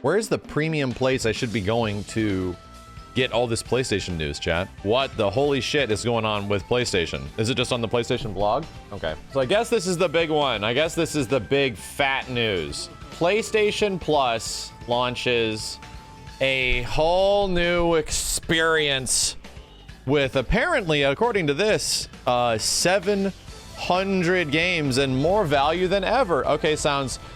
Where's the premium place I should be going to get all this PlayStation news, chat? What the holy shit is going on with PlayStation? Is it just on the PlayStation blog? Okay. So I guess this is the big one. I guess this is the big fat news. PlayStation Plus launches a whole new experience with apparently, according to this, 700 games and more value than ever. Okay,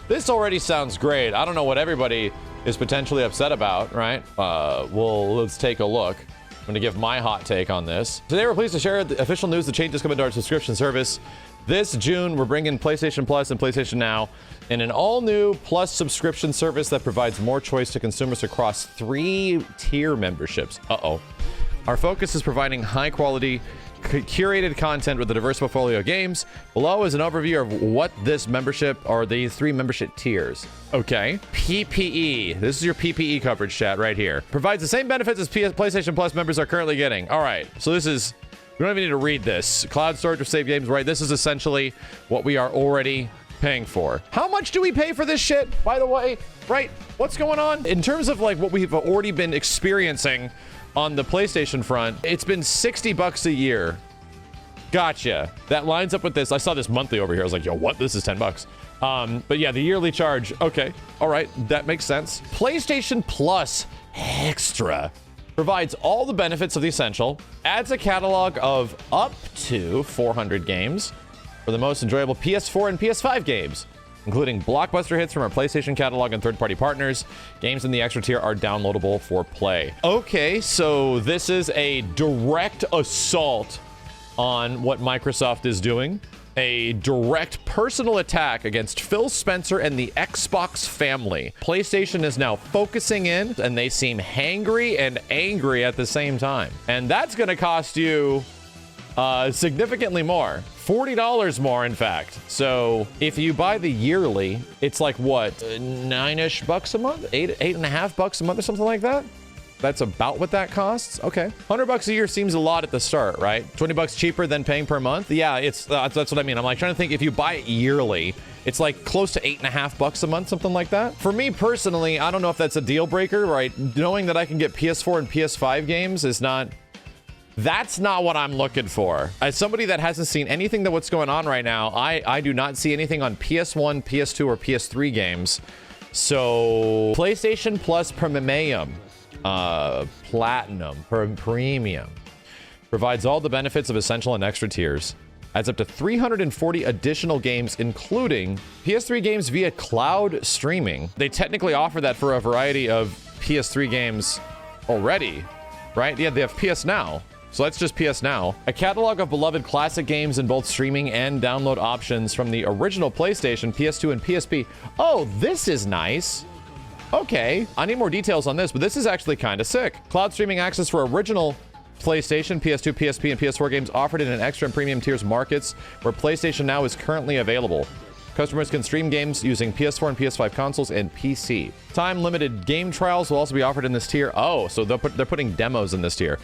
this already sounds great. I don't know what everybody is potentially upset about, right? Well, let's take a look. I'm gonna give my hot take on this. Today we're pleased to share the official news that changes coming to our subscription service. This June, we're bringing PlayStation Plus and PlayStation Now in an all-new Plus subscription service that provides more choice to consumers across 3-tier memberships. Our focus is providing high-quality, curated content with a diverse portfolio of games. Below is an overview of what this membership or these 3 membership tiers. Okay. PPE. This is your PPE coverage, chat, right here. Provides the same benefits as PlayStation Plus members are currently getting. All right. So this is, we don't even need to read this. Cloud storage for save games, right? This is essentially what we are already paying for. How much do we pay for this shit, by the way? Right? What's going on? In terms of like what we've already been experiencing on the PlayStation front, it's been $60 a year. Gotcha. That lines up with this. I saw this monthly over here. I was like, yo, what? This is $10. But yeah, the yearly charge. Okay. All right. That makes sense. PlayStation Plus Extra provides all the benefits of the essential, adds a catalog of up to 400 games for the most enjoyable PS4 and PS5 games, including blockbuster hits from our PlayStation catalog and third-party partners. Games in the extra tier are downloadable for play. Okay, so this is a direct assault on what Microsoft is doing. A direct personal attack against Phil Spencer and the Xbox family. PlayStation is now focusing in, and they seem hangry and angry at the same time. And that's gonna cost you significantantly more. $40 more, in fact. So if you buy the yearly, it's like what, $9-ish a month, $8.5 a month or something like that. That's about what that costs. Okay, $100 a year seems a lot at the start, right? $20 cheaper than paying per month. Yeah, it's that's what I mean. I'm like trying to think, if you buy it yearly, it's like close to $8.5 a month, something like that. For me personally, I don't know if that's a deal breaker, right? Knowing that I can get PS4 and PS5 games is not. That's not what I'm looking for. As somebody that hasn't seen anything that what's going on right now, I do not see anything on PS1, PS2, or PS3 games. So PlayStation Plus Premium, Platinum, Premium provides all the benefits of essential and extra tiers. Adds up to 340 additional games, including PS3 games via cloud streaming. They technically offer that for a variety of PS3 games already, right? Yeah, they have PS Now. So that's just PS Now. A catalog of beloved classic games in both streaming and download options from the original PlayStation, PS2, and PSP. Oh, this is nice. Okay, I need more details on this, but this is actually kind of sick. Cloud streaming access for original PlayStation, PS2, PSP, and PS4 games offered in an extra and premium tiers markets where PlayStation Now is currently available. Customers can stream games using PS4 and PS5 consoles and PC. Time-limited game trials will also be offered in this tier. Oh, so they're putting demos in this tier.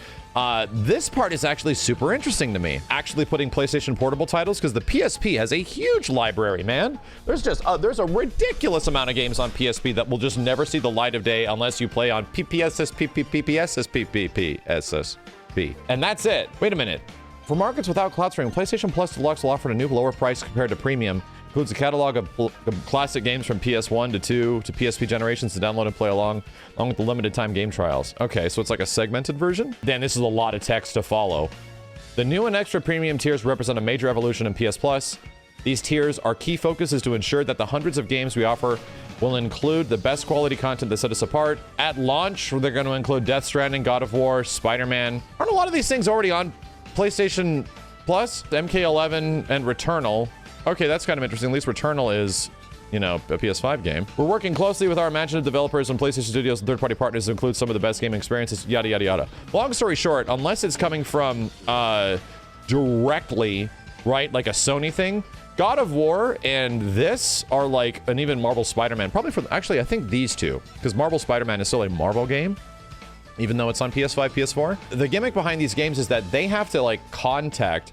This part is actually super interesting to me. Actually putting PlayStation Portable titles, because the PSP has a huge library, man. There's a ridiculous amount of games on PSP that will just never see the light of day unless you play on PPSSP. And that's it. Wait a minute. For markets without cloud streaming, PlayStation Plus Deluxe will offer a new lower price compared to Premium. Includes a catalog of classic games from PS1 to 2 to PSP generations to download and play along with the limited time game trials. Okay, so it's like a segmented version? Then this is a lot of text to follow. The new and extra premium tiers represent a major evolution in PS Plus. These tiers, our key focus is to ensure that the hundreds of games we offer will include the best quality content that set us apart. At launch, they're going to include Death Stranding, God of War, Spider-Man. Aren't a lot of these things already on PlayStation Plus? MK11 and Returnal. Okay, that's kind of interesting. At least Returnal is, you know, a PS5 game. We're working closely with our imaginative developers and PlayStation Studios and third-party partners to include some of the best gaming experiences, yada, yada, yada. Long story short, unless it's coming from directly, right, like a Sony thing, God of War and this are like an even Marvel Spider-Man. Probably from, actually, I think these two, because Marvel Spider-Man is still a Marvel game. even though it's on PS5, PS4. The gimmick behind these games is that they have to like contact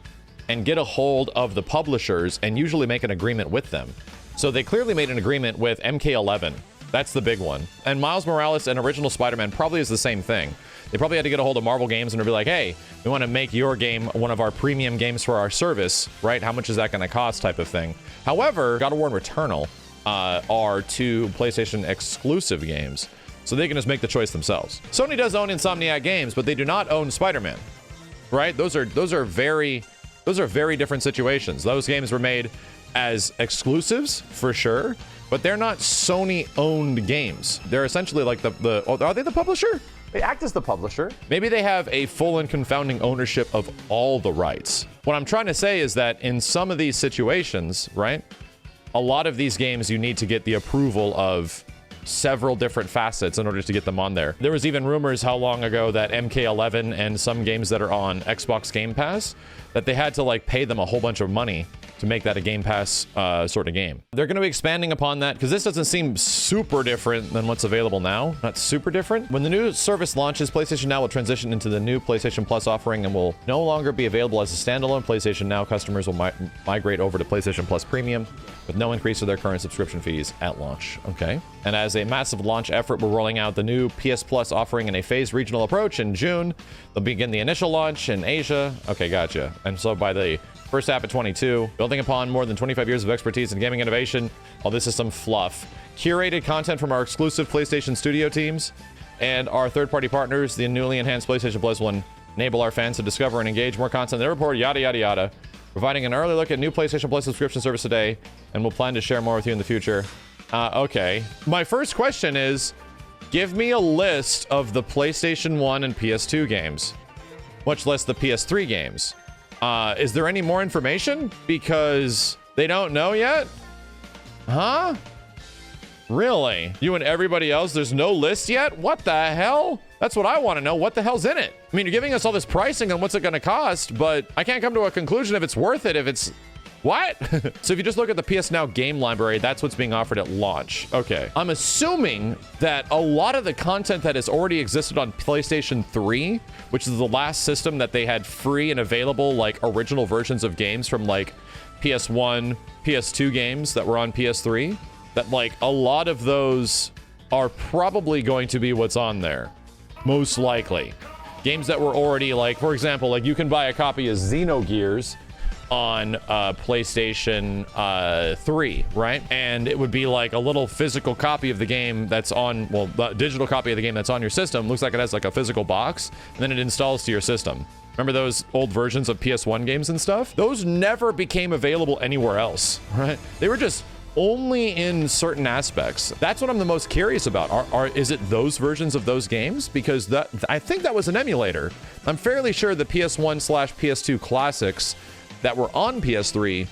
and get a hold of the publishers and usually make an agreement with them. So they clearly made an agreement with MK11. That's the big one. And Miles Morales and original Spider-Man probably is the same thing. They probably had to get a hold of Marvel Games and be like, hey, we want to make your game one of our premium games for our service, right? How much is that going to cost type of thing. However, God of War and Returnal are two PlayStation exclusive games, so they can just make the choice themselves. Sony does own Insomniac Games, but they do not own Spider-Man, right? Those are very different situations. Those games were made as exclusives for sure, but they're not Sony-owned games. They're essentially like are they the publisher? They act as the publisher. Maybe they have a full and confounding ownership of all the rights. What I'm trying to say is that in some of these situations, right, a lot of these games you need to get the approval of several different facets in order to get them on there. There was even rumors how long ago that MK11 and some games that are on Xbox Game Pass, that they had to like pay them a whole bunch of money to make that a Game Pass sort of game. They're going to be expanding upon that because this doesn't seem super different than what's available now. Not super different. When the new service launches, PlayStation Now will transition into the new PlayStation Plus offering and will no longer be available as a standalone. PlayStation Now customers will migrate over to PlayStation Plus Premium with no increase to their current subscription fees at launch. Okay. And as a massive launch effort, we're rolling out the new PS Plus offering in a phased regional approach in June. They'll begin the initial launch in Asia. Okay, gotcha. And so by the first half of 22, building upon more than 25 years of expertise in gaming innovation, while this is some fluff, curated content from our exclusive PlayStation Studio teams and our third-party partners, the newly enhanced PlayStation Plus will enable our fans to discover and engage more content than report, yada, yada, yada. Providing an early look at new PlayStation Plus subscription service today, and we'll plan to share more with you in the future. Okay. My first question is, give me a list of the PlayStation 1 and PS2 games, much less the PS3 games. Is there any more information? Because they don't know yet? Huh? Really? You and everybody else, there's no list yet? What the hell? That's what I want to know. What the hell's in it? I mean, you're giving us all this pricing on what's it going to cost, but I can't come to a conclusion if it's worth it, if it's... What? So if you just look at the PS Now game library, that's what's being offered at launch. Okay. I'm assuming that a lot of the content that has already existed on PlayStation 3, which is the last system that they had free and available, like original versions of games from like PS1, PS2 games that were on PS3, that like a lot of those are probably going to be what's on there. Most likely. Games that were already like, for example, like you can buy a copy of Xenogears on PlayStation 3, right? And it would be like a little physical copy of the game that's on, well, the digital copy of the game that's on your system. Looks like it has like a physical box, and then it installs to your system. Remember those old versions of PS1 games and stuff? Those never became available anywhere else, right? They were just only in certain aspects. That's what I'm the most curious about. Is it those versions of those games? Because I think that was an emulator. I'm fairly sure the PS1/PS2 classics that were on PS3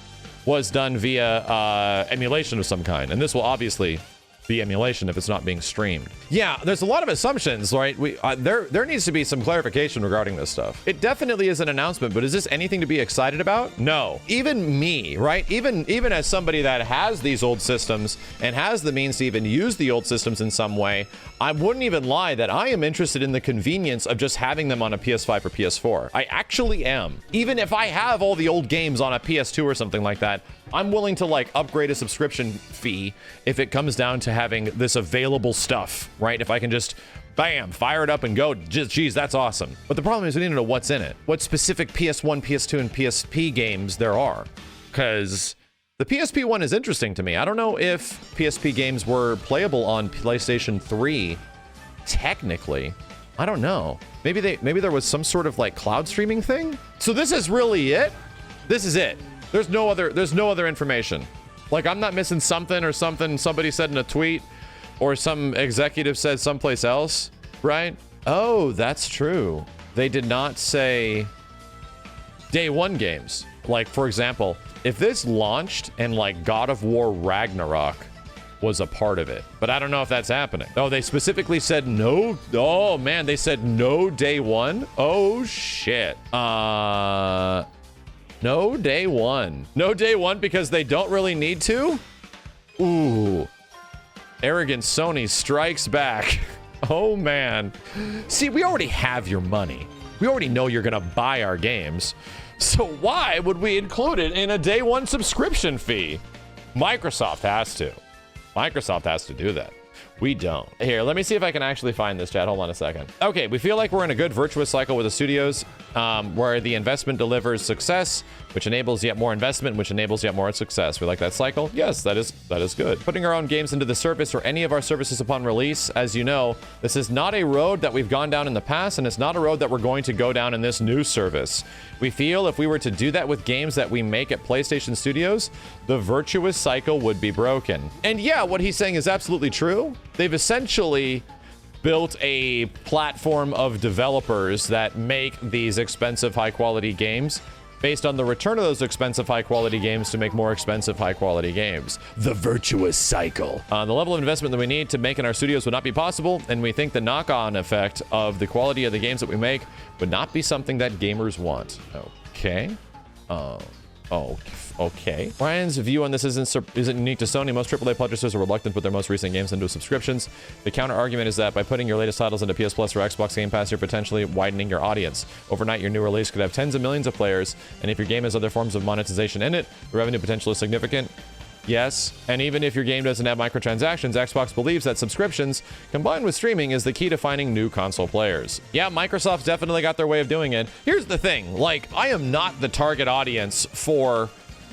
was done via emulation of some kind. And this will obviously be emulation if it's not being streamed. Yeah, there's a lot of assumptions, right? There needs to be some clarification regarding this stuff. It definitely is an announcement, but is this anything to be excited about? No. Even me, right? Even as somebody that has these old systems and has the means to even use the old systems in some way, I wouldn't even lie that I am interested in the convenience of just having them on a PS5 or PS4. I actually am. Even if I have all the old games on a PS2 or something like that, I'm willing to like upgrade a subscription fee if it comes down to having this available stuff, right? If I can just, bam, fire it up and go, geez, that's awesome. But the problem is we need to know what's in it. What specific PS1, PS2, and PSP games there are. Because the PSP one is interesting to me. I don't know if PSP games were playable on PlayStation 3, technically. I don't know. Maybe there was some sort of like cloud streaming thing? So this is really it? This is it. There's no other information. Like I'm not missing something or something somebody said in a tweet or some executive said someplace else, right? Oh, that's true. They did not say day one games. Like, for example, if this launched and like God of War Ragnarok was a part of it, but I don't know if that's happening. Oh, they specifically said no. Oh man, they said no day one. Oh shit. No day one. No day one because they don't really need to? Ooh. Arrogant Sony strikes back. Oh, man. See, we already have your money. We already know you're going to buy our games. So why would we include it in a day one subscription fee? Microsoft has to. Microsoft has to do that. We don't. Here, let me see if I can actually find this, chat. Hold on a second. Okay, we feel like we're in a good virtuous cycle with the studios where the investment delivers success, which enables yet more investment, which enables yet more success. We like that cycle? Yes, that is good. Putting our own games into the service or any of our services upon release, as you know, this is not a road that we've gone down in the past, and it's not a road that we're going to go down in this new service. We feel if we were to do that with games that we make at PlayStation Studios, the virtuous cycle would be broken. And yeah, what he's saying is absolutely true. They've essentially built a platform of developers that make these expensive, high-quality games based on the return of those expensive, high-quality games to make more expensive, high-quality games. The virtuous cycle. The level of investment that we need to make in our studios would not be possible, and we think the knock-on effect of the quality of the games that we make would not be something that gamers want. Okay. Okay. Ryan's view on this isn't unique to Sony. Most AAA publishers are reluctant to put their most recent games into subscriptions. The counter argument is that by putting your latest titles into PS Plus or Xbox Game Pass, you're potentially widening your audience. Overnight, your new release could have tens of millions of players, and if your game has other forms of monetization in it, the revenue potential is significant. Yes, and even if your game doesn't have microtransactions, Xbox believes that subscriptions combined with streaming is the key to finding new console players. Yeah, Microsoft's definitely got their way of doing it. Here's the thing, like, I am not the target audience for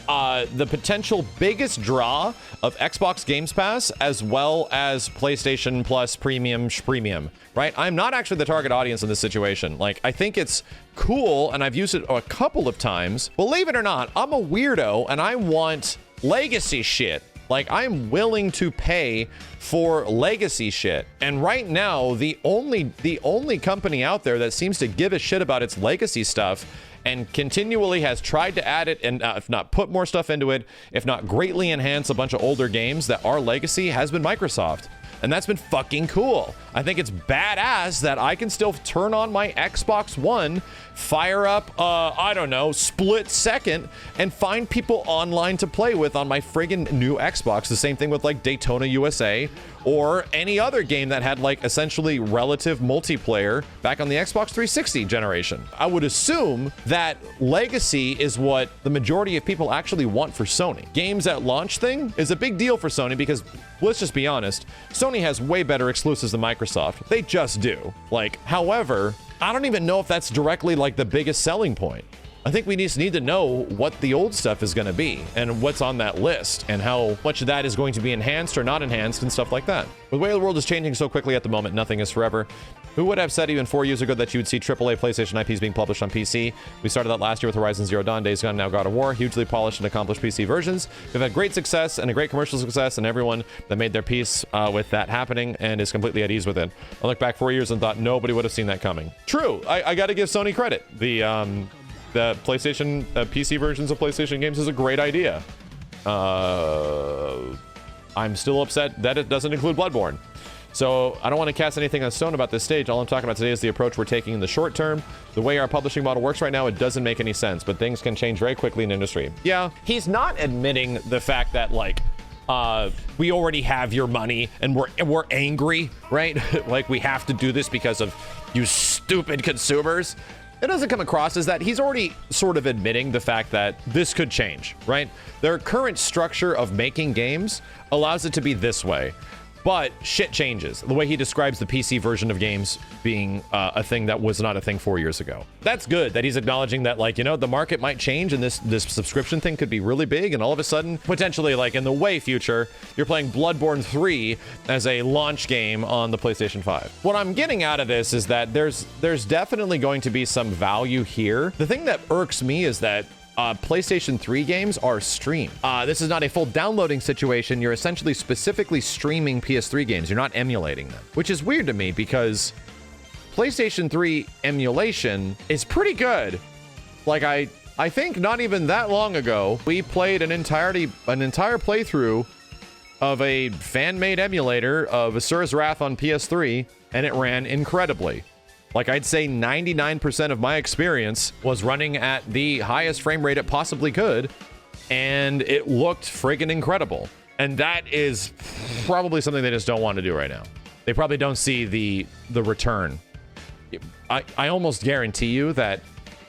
the potential biggest draw of Xbox Games Pass as well as PlayStation Plus Premium, right? I'm not actually the target audience in this situation. Like, I think it's cool, and I've used it a couple of times. Believe it or not, I'm a weirdo, and I want legacy shit. Like, I'm willing to pay for legacy shit. And right now, the only company out there that seems to give a shit about its legacy stuff and continually has tried to add it and if not put more stuff into it, if not greatly enhance a bunch of older games that are legacy, has been Microsoft. And that's been fucking cool. I think it's badass that I can still turn on my Xbox One, fire up, I don't know, split second, and find people online to play with on my friggin' new Xbox. The same thing with like Daytona USA or any other game that had like essentially relative multiplayer back on the Xbox 360 generation. I would assume that legacy is what the majority of people actually want for Sony. Games at launch thing is a big deal for Sony because, let's just be honest, Sony has way better exclusives than Microsoft. They just do. Like, however, I don't even know if that's directly like the biggest selling point. I think we just need to know what the old stuff is going to be and what's on that list and how much of that is going to be enhanced or not enhanced and stuff like that. With the way the world is changing so quickly at the moment, nothing is forever. Who would have said even 4 years ago that you would see AAA PlayStation IPs being published on PC? We started that last year with Horizon Zero Dawn, Days Gone, now God of War, hugely polished and accomplished PC versions. We've had great success and a great commercial success, and everyone that made their peace with that happening and is completely at ease with it. I look back 4 years and thought nobody would have seen that coming. True, I got to give Sony credit. The PlayStation PC versions of PlayStation games is a great idea. I'm still upset that it doesn't include Bloodborne. So I don't want to cast anything on stone about this stage. All I'm talking about today is the approach we're taking in the short term. The way our publishing model works right now, it doesn't make any sense, but things can change very quickly in the industry. Yeah, he's not admitting the fact that, like, we already have your money and we're angry, right? Like, we have to do this because of you stupid consumers. It doesn't come across as that. He's already sort of admitting the fact that this could change, right? Their current structure of making games allows it to be this way. But shit changes. The way he describes the PC version of games being a thing that was not a thing 4 years ago. That's good that he's acknowledging that, like, you know, the market might change and this subscription thing could be really big, and all of a sudden, potentially, like, in the way future, you're playing Bloodborne 3 as a launch game on the PlayStation 5. What I'm getting out of this is that there's definitely going to be some value here. The thing that irks me is that PlayStation 3 games are streamed. This is not a full downloading situation. You're essentially specifically streaming PS3 games. You're not emulating them, which is weird to me because PlayStation 3 emulation is pretty good. Like, I think not even that long ago, we played an entire playthrough of a fan-made emulator of Asura's Wrath on PS3, and it ran incredibly. Like, I'd say 99% of my experience was running at the highest frame rate it possibly could, and it looked friggin' incredible. And that is probably something they just don't want to do right now. They probably don't see the return. I almost guarantee you that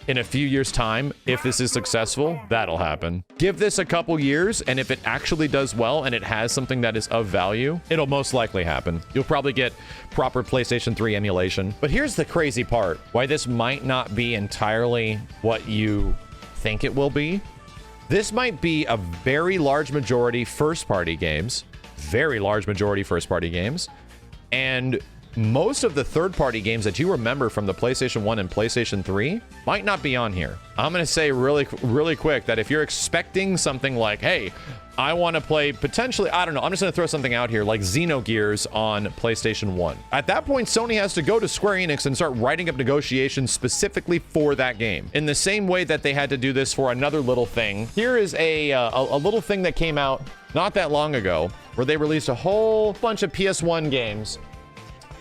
in a few years' time, if this is successful, that'll happen. Give this a couple years, and if it actually does well and it has something that is of value, it'll most likely happen. You'll probably get proper PlayStation 3 emulation. But here's the crazy part, why this might not be entirely what you think it will be. This might be a very large majority first-party games, and most of the third-party games that you remember from the PlayStation 1 and PlayStation 3 might not be on here. I'm going to say really quick that if you're expecting something like, hey, I want to play potentially, I don't know, I'm just going to throw something out here like Xenogears on PlayStation 1. At that point, Sony has to go to Square Enix and start writing up negotiations specifically for that game. In the same way that they had to do this for another little thing. Here is a little thing that came out not that long ago where they released a whole bunch of PS1 games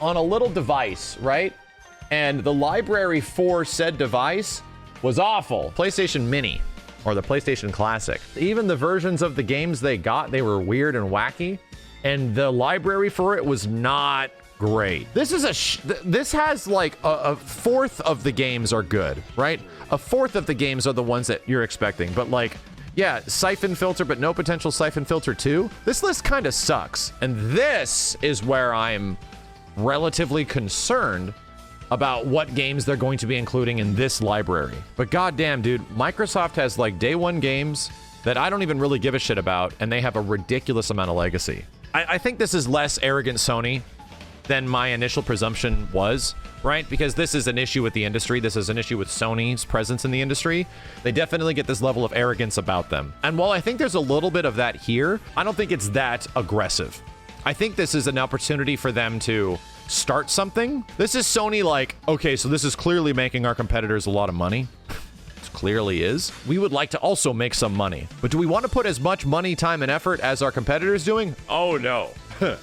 on a little device, right? And the library for said device was awful. PlayStation Mini, or the PlayStation Classic. Even the versions of the games they got, they were weird and wacky, and the library for it was not great. This is this has like a fourth of the games are good, right? A fourth of the games are the ones that you're expecting, but like, yeah, Siphon Filter, but no potential Siphon Filter 2. This list kind of sucks, and this is where I'm relatively concerned about what games they're going to be including in this library. But goddamn, dude, Microsoft has like day one games that I don't even really give a shit about, and they have a ridiculous amount of legacy. I think this is less arrogant Sony than my initial presumption was, right? Because this is an issue with the industry. This is an issue with Sony's presence in the industry. They definitely get this level of arrogance about them. And while I think there's a little bit of that here, I don't think it's that aggressive. I think this is an opportunity for them to start something. This is Sony like, okay, so this is clearly making our competitors a lot of money. It clearly is. We would like to also make some money. But do we want to put as much money, time, and effort as our competitors doing? Oh, no.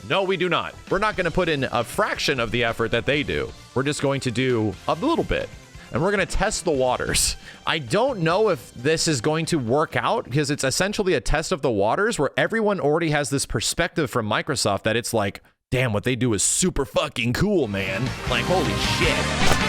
No, we do not. We're not going to put in a fraction of the effort that they do. We're just going to do a little bit. And we're going to test the waters. I don't know if this is going to work out because it's essentially a test of the waters where everyone already has this perspective from Microsoft that it's like, damn, what they do is super fucking cool, man. Like, holy shit.